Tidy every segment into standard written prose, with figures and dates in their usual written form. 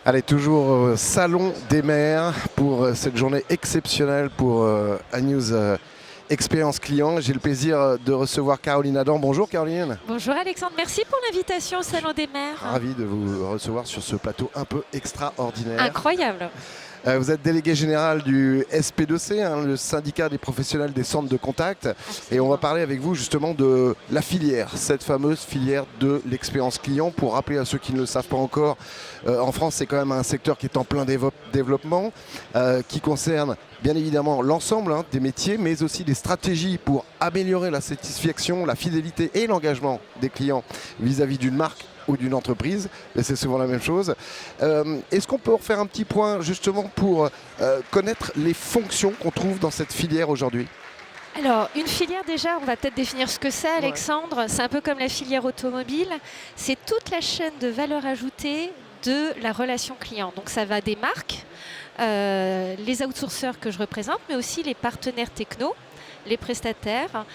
Allez, toujours au Salon des maires pour cette journée exceptionnelle pour Anews Expérience Client. J'ai le plaisir de recevoir Caroline Adam. Bonjour Caroline. Bonjour Alexandre, merci pour l'invitation au Salon des maires. Ravi de vous recevoir sur ce plateau un peu extraordinaire. Incroyable. Vous êtes délégué général du SP2C, le syndicat des professionnels des centres de contact. Absolument. Et on va parler avec vous justement de la filière, cette fameuse filière de l'expérience client. Pour rappeler à ceux qui ne le savent pas encore, en France, c'est quand même un secteur qui est en plein développement, qui concerne bien évidemment l'ensemble des métiers, mais aussi des stratégies pour améliorer la satisfaction, la fidélité et l'engagement des clients vis-à-vis d'une marque ou d'une entreprise, et c'est souvent la même chose. Est-ce qu'on peut refaire un petit point justement pour connaître les fonctions qu'on trouve dans cette filière aujourd'hui ? Alors, une filière déjà, on va peut-être définir ce que c'est Alexandre. Ouais. C'est un peu comme la filière automobile. C'est toute la chaîne de valeur ajoutée de la relation client. Donc ça va des marques, les outsourceurs que je représente, mais aussi les partenaires techno, les prestataires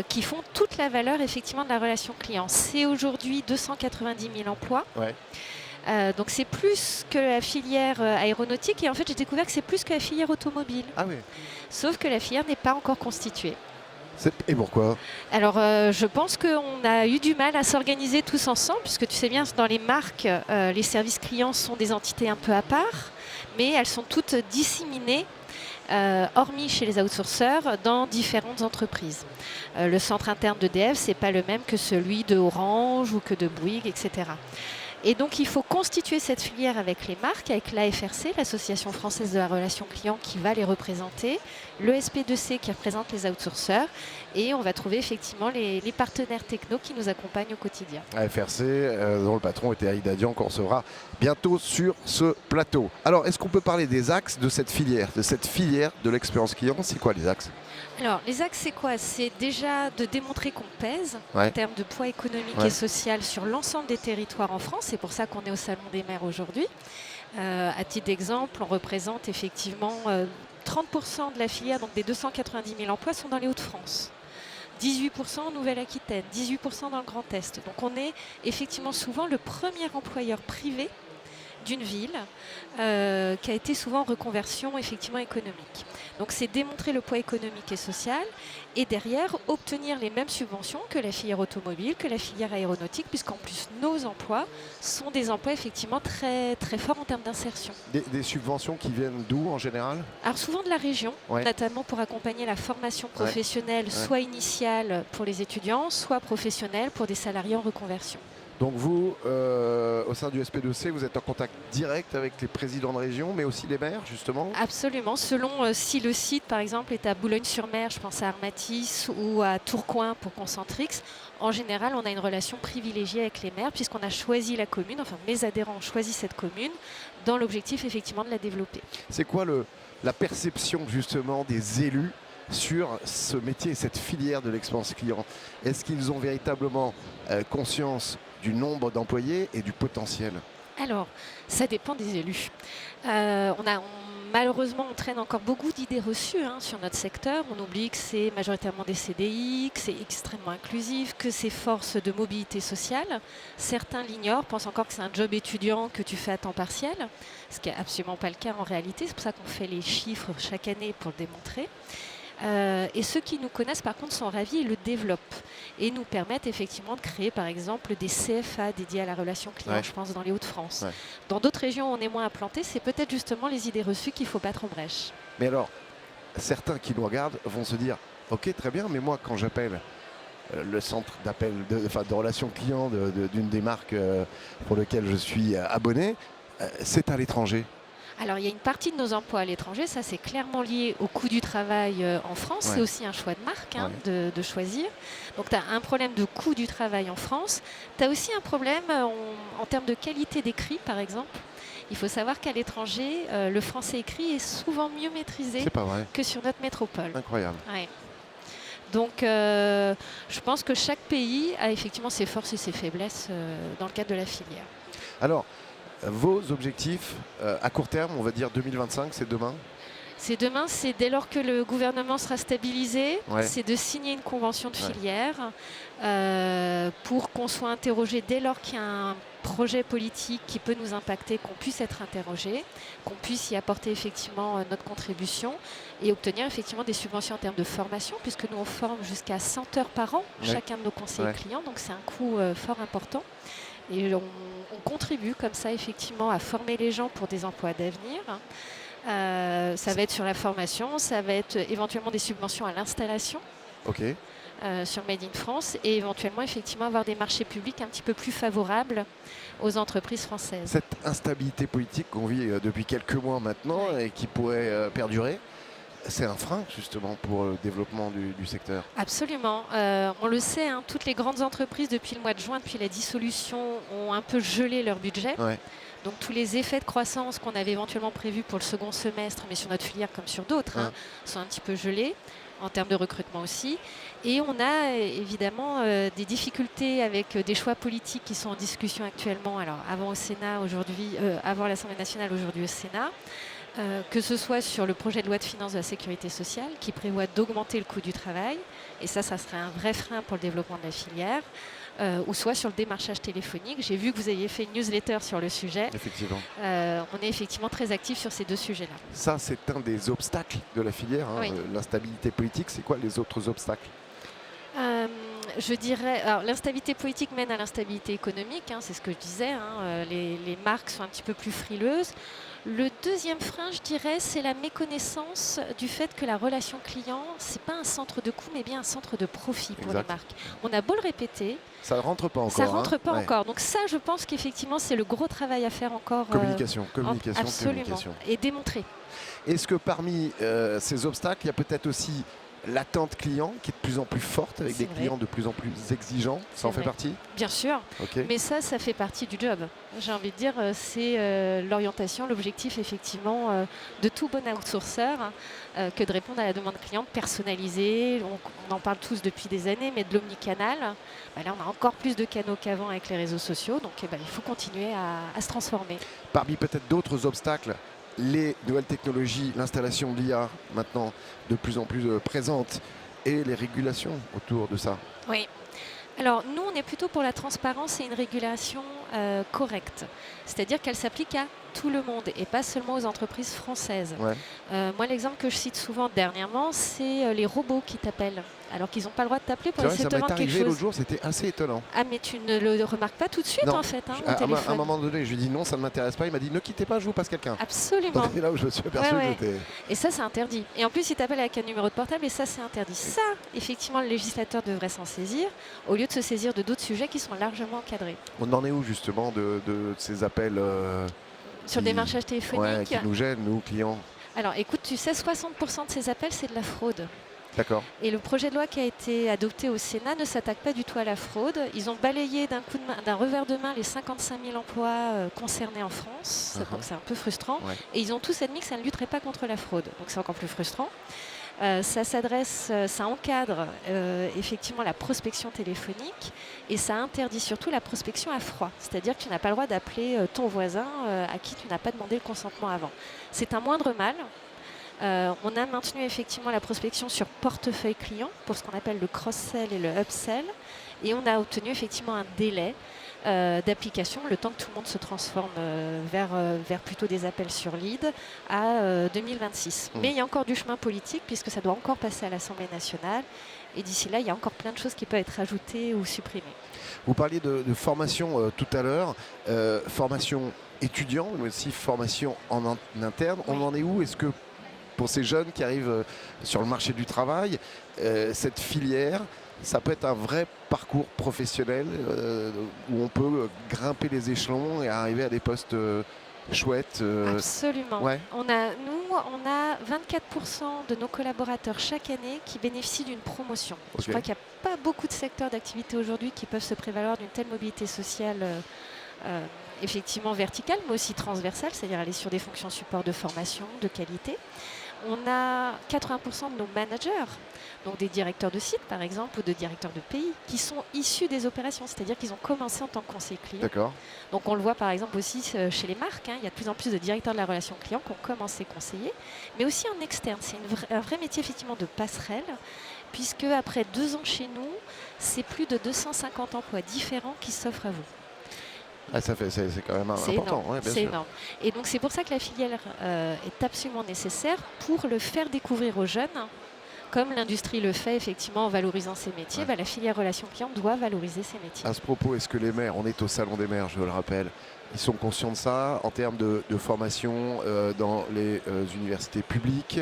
qui font toute la valeur effectivement de la relation client. C'est aujourd'hui 290 000 emplois. Ouais. Donc c'est plus que la filière aéronautique et en fait j'ai découvert que c'est plus que la filière automobile. Ah oui. Sauf que la filière n'est pas encore constituée. Et pourquoi ? Alors je pense qu'on a eu du mal à s'organiser tous ensemble puisque tu sais bien dans les marques les services clients sont des entités un peu à part mais elles sont toutes disséminées hormis chez les outsourceurs, dans différentes entreprises. Le centre interne d'EDF, ce n'est pas le même que celui de Orange ou que de Bouygues, etc. Et donc, il faut constituer cette filière avec les marques, avec l'AFRC, l'Association française de la relation client, qui va les représenter, le SP2C qui représente les outsourceurs, et on va trouver effectivement les partenaires techno qui nous accompagnent au quotidien. AFRC, dont le patron était Aïda Dian, qu'on recevra bientôt sur ce plateau. Alors, est-ce qu'on peut parler des axes de cette filière de l'expérience client ? C'est quoi les axes ? Alors, les axes, c'est quoi ? C'est déjà de démontrer qu'on pèse en termes de poids économique et social sur l'ensemble des territoires en France. C'est pour ça qu'on est au Salon des maires aujourd'hui. À titre d'exemple, on représente effectivement 30% de la filière, donc des 290 000 emplois sont dans les Hauts-de-France. 18% en Nouvelle-Aquitaine, 18% dans le Grand Est. Donc on est effectivement souvent le premier employeur privé d'une ville qui a été souvent en reconversion effectivement économique. Donc c'est démontrer le poids économique et social et derrière obtenir les mêmes subventions que la filière automobile, que la filière aéronautique, puisqu'en plus nos emplois sont des emplois effectivement très, très forts en termes d'insertion. Des subventions qui viennent d'où en général ? Alors souvent de la région, notamment pour accompagner la formation professionnelle, soit initiale pour les étudiants, soit professionnelle pour des salariés en reconversion. Donc vous, au sein du SP2C, vous êtes en contact direct avec les présidents de région, mais aussi les maires, justement ? Absolument. Selon si le site, par exemple, est à Boulogne-sur-Mer, je pense à Armatis, ou à Tourcoing pour Concentrix, en général, on a une relation privilégiée avec les maires, puisqu'on a choisi la commune, enfin mes adhérents ont choisi cette commune, dans l'objectif, effectivement, de la développer. C'est quoi la perception, justement, des élus sur ce métier et cette filière de l'expérience client ? Est-ce qu'ils ont véritablement conscience du nombre d'employés et du potentiel ? Alors, ça dépend des élus. Malheureusement, on traîne encore beaucoup d'idées reçues sur notre secteur. On oublie que c'est majoritairement des CDI, que c'est extrêmement inclusif, que c'est force de mobilité sociale. Certains l'ignorent, pensent encore que c'est un job étudiant que tu fais à temps partiel, ce qui n'est absolument pas le cas en réalité. C'est pour ça qu'on fait les chiffres chaque année pour le démontrer. Et ceux qui nous connaissent par contre sont ravis et le développent et nous permettent effectivement de créer par exemple des CFA dédiés à la relation client, je pense dans les Hauts-de-France. Dans d'autres régions où on est moins implanté, c'est peut-être justement les idées reçues qu'il faut battre en brèche. Mais alors, certains qui nous regardent vont se dire « Ok, très bien, mais moi quand j'appelle le centre d'appel, de relation client d'une des marques pour lesquelles je suis abonné, c'est à l'étranger ». Alors, il y a une partie de nos emplois à l'étranger, ça c'est clairement lié au coût du travail en France. C'est aussi un choix de marque de choisir. Donc, tu as un problème de coût du travail en France. Tu as aussi un problème en termes de qualité d'écrit, par exemple. Il faut savoir qu'à l'étranger, le français écrit est souvent mieux maîtrisé que sur notre métropole. Incroyable. Ouais. Donc, je pense que chaque pays a effectivement ses forces et ses faiblesses dans le cadre de la filière. Alors, vos objectifs à court terme, on va dire 2025, c'est demain ? C'est demain, c'est dès lors que le gouvernement sera stabilisé, c'est de signer une convention de filière pour qu'on soit interrogé dès lors qu'il y a un projet politique qui peut nous impacter, qu'on puisse être interrogé, qu'on puisse y apporter effectivement notre contribution et obtenir effectivement des subventions en termes de formation, puisque nous on forme jusqu'à 100 heures par an, chacun de nos conseillers clients, donc c'est un coût fort important. Et on contribue comme ça effectivement à former les gens pour des emplois d'avenir. Ça va être sur la formation, ça va être éventuellement des subventions à l'installation sur Made in France et éventuellement effectivement avoir des marchés publics un petit peu plus favorables aux entreprises françaises. Cette instabilité politique qu'on vit depuis quelques mois maintenant et qui pourrait perdurer, c'est un frein justement pour le développement du secteur. Absolument. On le sait, toutes les grandes entreprises depuis le mois de juin, depuis la dissolution, ont un peu gelé leur budget. Donc tous les effets de croissance qu'on avait éventuellement prévus pour le second semestre, mais sur notre filière comme sur d'autres, sont un petit peu gelés, en termes de recrutement aussi. Et on a évidemment des difficultés avec des choix politiques qui sont en discussion actuellement, alors avant au Sénat aujourd'hui, avant l'Assemblée nationale, aujourd'hui au Sénat. Que ce soit sur le projet de loi de finances de la sécurité sociale qui prévoit d'augmenter le coût du travail, et ça serait un vrai frein pour le développement de la filière, ou soit sur le démarchage téléphonique. J'ai vu que vous aviez fait une newsletter sur le sujet. Effectivement. On est effectivement très actifs sur ces deux sujets-là. Ça, c'est un des obstacles de la filière, l'instabilité politique. C'est quoi les autres obstacles ? Je dirais, l'instabilité politique mène à l'instabilité économique, c'est ce que je disais, les marques sont un petit peu plus frileuses. Le deuxième frein, je dirais, c'est la méconnaissance du fait que la relation client, c'est pas un centre de coût, mais bien un centre de profit pour les marques. On a beau le répéter, ça ne rentre pas encore. Ça rentre pas encore. Donc ça, je pense qu'effectivement, c'est le gros travail à faire encore. Communication. Absolument. Et démontrer. Est-ce que parmi ces obstacles, il y a peut-être aussi l'attente client qui est de plus en plus forte avec des clients de plus en plus exigeants? Ça en fait partie? Bien sûr, mais ça fait partie du job. J'ai envie de dire, c'est l'orientation, l'objectif effectivement de tout bon outsourcer que de répondre à la demande client personnalisée. On en parle tous depuis des années, mais de l'omnicanal. Là, on a encore plus de canaux qu'avant avec les réseaux sociaux, donc il faut continuer à se transformer. Parmi peut-être d'autres obstacles, les nouvelles technologies, l'installation de l'IA maintenant de plus en plus présente et les régulations autour de ça. Oui. Alors nous, on est plutôt pour la transparence et une régulation correcte. C'est-à-dire qu'elle s'applique à tout le monde et pas seulement aux entreprises françaises. Moi, l'exemple que je cite souvent dernièrement, c'est les robots qui t'appellent alors qu'ils n'ont pas le droit de t'appeler pour essayer de te vendre quelque chose. Ça m'est arrivé l'autre jour, c'était assez étonnant. Ah, mais tu ne le remarques pas tout de suite en fait, au téléphone. À un moment donné, je lui ai dit non, ça ne m'intéresse pas. Il m'a dit ne quittez pas, je vous passe quelqu'un. Absolument. C'est là où je me suis aperçu que j'étais... Et ça, c'est interdit. Et en plus, il t'appelle avec un numéro de portable et ça, c'est interdit. Ça, effectivement, le législateur devrait s'en saisir au lieu de se saisir de d'autres sujets qui sont largement encadrés. On en est où justement de ces appels sur le démarchage téléphonique qui nous gênent, nous, clients? Alors écoute, tu sais, 60% de ces appels, c'est de la fraude. D'accord. Et le projet de loi qui a été adopté au Sénat ne s'attaque pas du tout à la fraude. Ils ont balayé d'un revers de main les 55 000 emplois concernés en France. Donc c'est un peu frustrant. Et ils ont tous admis que ça ne lutterait pas contre la fraude. Donc c'est encore plus frustrant. Ça encadre effectivement la prospection téléphonique et ça interdit surtout la prospection à froid. C'est-à-dire que tu n'as pas le droit d'appeler ton voisin à qui tu n'as pas demandé le consentement avant. C'est un moindre mal. On a maintenu effectivement la prospection sur portefeuille client pour ce qu'on appelle le cross-sell et le upsell. Et on a obtenu effectivement un délai d'application, le temps que tout le monde se transforme vers plutôt des appels sur lead à 2026. Mais il y a encore du chemin politique puisque ça doit encore passer à l'Assemblée nationale. Et d'ici là, il y a encore plein de choses qui peuvent être ajoutées ou supprimées. Vous parliez de formation tout à l'heure, formation étudiant, mais aussi formation en interne. On en est où? Est-ce que pour ces jeunes qui arrivent sur le marché du travail, cette filière, ça peut être un vrai parcours professionnel où on peut grimper les échelons et arriver à des postes chouettes. Absolument. On a 24% de nos collaborateurs chaque année qui bénéficient d'une promotion. Je crois qu'il n'y a pas beaucoup de secteurs d'activité aujourd'hui qui peuvent se prévaloir d'une telle mobilité sociale effectivement verticale, mais aussi transversale, c'est-à-dire aller sur des fonctions support de formation, de qualité. on a 80% de nos managers, donc des directeurs de site par exemple, ou de directeurs de pays, qui sont issus des opérations, c'est-à-dire qu'ils ont commencé en tant que conseiller client. D'accord. Donc on le voit par exemple aussi chez les marques, il y a de plus en plus de directeurs de la relation client qui ont commencé conseiller, mais aussi en externe. C'est un vrai métier effectivement de passerelle, puisque après 2 ans chez nous, c'est plus de 250 emplois différents qui s'offrent à vous. Ah, c'est quand même important. Ouais, c'est énorme. Et donc c'est pour ça que la filière est absolument nécessaire pour le faire découvrir aux jeunes. Comme l'industrie le fait effectivement en valorisant ses métiers, la filière relations clients doit valoriser ses métiers. À ce propos, est-ce que les maires, on est au Salon des maires, je le rappelle, ils sont conscients de ça en termes de formation dans les universités publiques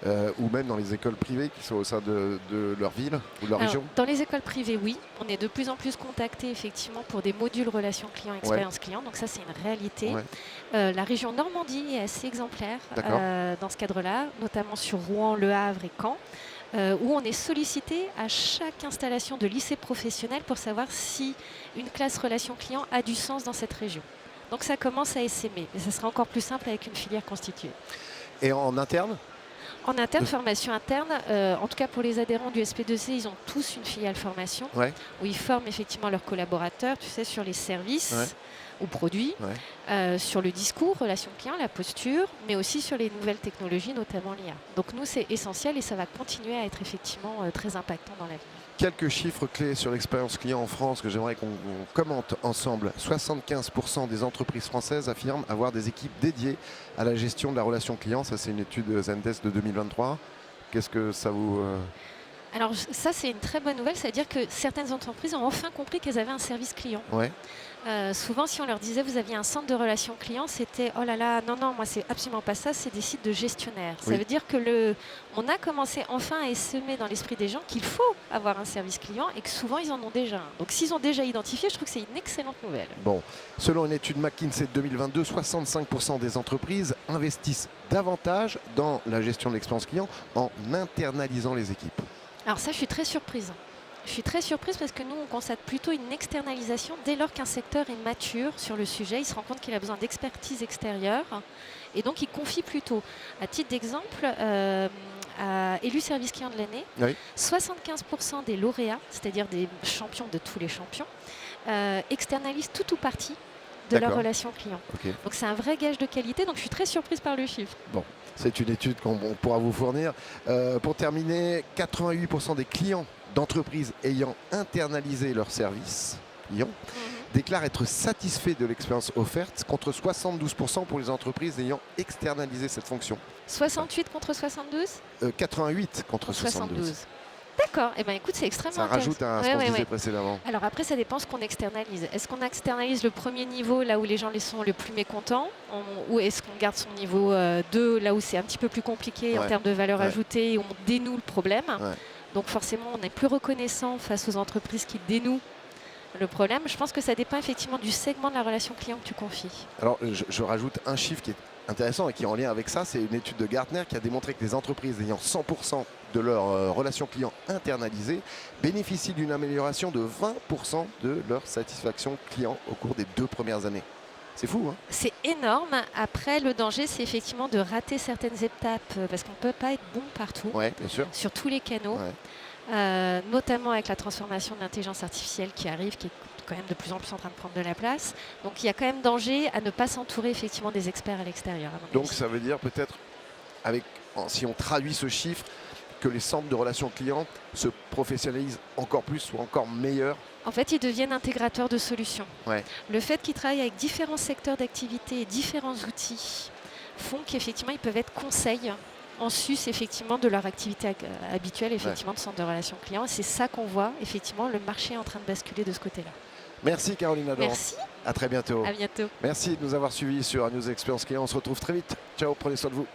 ou même dans les écoles privées qui sont au sein de leur ville ou de leur région? Dans les écoles privées, oui. On est de plus en plus contactés effectivement pour des modules relations clients, expérience client. Donc ça, c'est une réalité. Ouais. La région Normandie est assez exemplaire dans ce cadre-là, notamment sur Rouen, Le Havre et Caen. Où on est sollicité à chaque installation de lycée professionnel pour savoir si une classe relation client a du sens dans cette région. Donc ça commence à essaimer, mais ça sera encore plus simple avec une filière constituée. Et en interne ? En interne, formation interne, en tout cas pour les adhérents du SP2C, ils ont tous une filiale formation où ils forment effectivement leurs collaborateurs, tu sais, sur les services ou produits, sur le discours, relation client, la posture, mais aussi sur les nouvelles technologies, notamment l'IA. Donc nous, c'est essentiel et ça va continuer à être effectivement très impactant dans l'avenir. Quelques chiffres clés sur l'expérience client en France que j'aimerais qu'on commente ensemble. 75% des entreprises françaises affirment avoir des équipes dédiées à la gestion de la relation client. Ça, c'est une étude Zendesk de 2023. Qu'est-ce que ça vous... Alors ça, c'est une très bonne nouvelle. C'est-à-dire que certaines entreprises ont enfin compris qu'elles avaient un service client. Souvent, si on leur disait vous aviez un centre de relations clients, c'était oh là là, non, moi c'est absolument pas ça, c'est des sites de gestionnaires. Ça veut dire que on a commencé enfin à essaimer dans l'esprit des gens qu'il faut avoir un service client et que souvent ils en ont déjà un. Donc s'ils ont déjà identifié, je trouve que c'est une excellente nouvelle. Bon, selon une étude McKinsey de 2022, 65% des entreprises investissent davantage dans la gestion de l'expérience client en internalisant les équipes. Alors ça, je suis très surprise. Je suis très surprise parce que nous, on constate plutôt une externalisation dès lors qu'un secteur est mature sur le sujet. Il se rend compte qu'il a besoin d'expertise extérieure et donc il confie plutôt. À titre d'exemple, élu service client de l'année, 75% des lauréats, c'est-à-dire des champions de tous les champions, externalisent tout ou partie de leur relation client. Donc c'est un vrai gage de qualité, donc je suis très surprise par le chiffre. Bon, c'est une étude qu'on pourra vous fournir. Pour terminer, 88% des clients d'entreprises ayant internalisé leurs services clients déclarent être satisfaits de l'expérience offerte contre 72% pour les entreprises ayant externalisé cette fonction. 68 contre 72 88 contre 72. D'accord, et écoute, c'est extrêmement intéressant. Ça rajoute à ce qu'on disait précédemment. Alors après, ça dépend ce qu'on externalise. Est-ce qu'on externalise le premier niveau, là où les gens sont le plus mécontents, ou est-ce qu'on garde son niveau 2, là où c'est un petit peu plus compliqué en termes de valeur ajoutée, et on dénoue le problème. Donc forcément, on est plus reconnaissant face aux entreprises qui dénouent le problème. Je pense que ça dépend effectivement du segment de la relation client que tu confies. Alors, je rajoute un chiffre qui est intéressant et qui est en lien avec ça. C'est une étude de Gartner qui a démontré que les entreprises ayant 100% de leur relation client internalisée bénéficient d'une amélioration de 20% de leur satisfaction client au cours des 2 premières années. C'est fou, hein? C'est énorme. Après, le danger, c'est effectivement de rater certaines étapes parce qu'on ne peut pas être bon partout, bien sûr. sur tous les canaux, notamment avec la transformation de l'intelligence artificielle qui arrive, qui est quand même de plus en plus en train de prendre de la place. Donc il y a quand même danger à ne pas s'entourer effectivement des experts à l'extérieur. Donc ça veut dire peut-être, si on traduit ce chiffre, que les centres de relations clients se professionnalisent encore plus, soient encore meilleurs. En fait, ils deviennent intégrateurs de solutions. Le fait qu'ils travaillent avec différents secteurs d'activité et différents outils font qu'effectivement, ils peuvent être conseils en sus effectivement de leur activité habituelle, effectivement, de centre de relations clients. Et c'est ça qu'on voit, effectivement, le marché est en train de basculer de ce côté-là. Merci Caroline Adam. Merci. À très bientôt. À bientôt. Merci de nous avoir suivis sur News Experience Client. On se retrouve très vite. Ciao, prenez soin de vous.